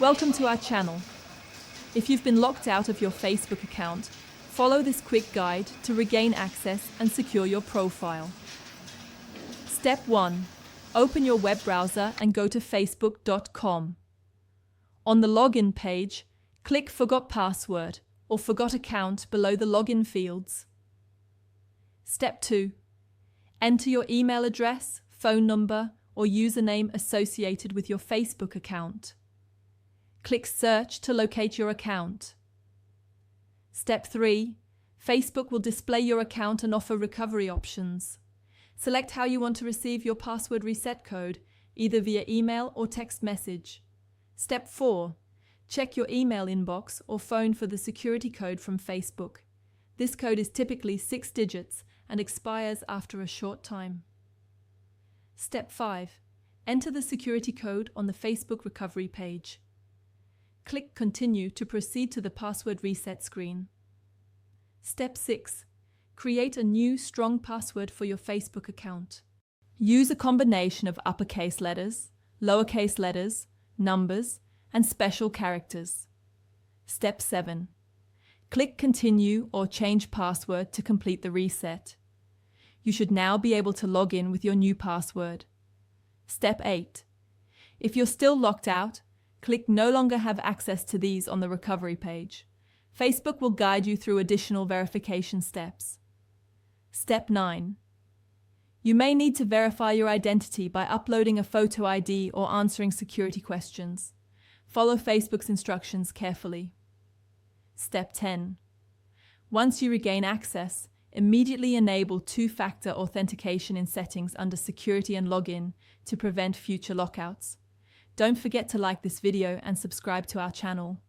Welcome to our channel. If you've been locked out of your Facebook account, follow this quick guide to regain access and secure your profile. Step 1. Open your web browser and go to facebook.com. On the login page, click Forgot Password or Forgot Account below the login fields. Step 2. Enter your email address, phone number, or username associated with your Facebook account. Click Search to locate your account. Step 3. Facebook will display your account and offer recovery options. Select how you want to receive your password reset code, either via email or text message. Step 4. Check your email inbox or phone for the security code from Facebook. This code is typically 6 digits and expires after a short time. Step 5. Enter the security code on the Facebook recovery page. Click Continue to proceed to the password reset screen. Step 6. Create a new strong password for your Facebook account. Use a combination of uppercase letters, lowercase letters, numbers, and special characters. Step 7. Click Continue or Change Password to complete the reset. You should now be able to log in with your new password. Step 8. If you're still locked out, click No longer have access to these on the recovery page. Facebook will guide you through additional verification steps. Step 9. You may need to verify your identity by uploading a photo ID or answering security questions. Follow Facebook's instructions carefully. Step 10. Once you regain access, immediately enable two-factor authentication in settings under Security and Login to prevent future lockouts. Don't forget to like this video and subscribe to our channel.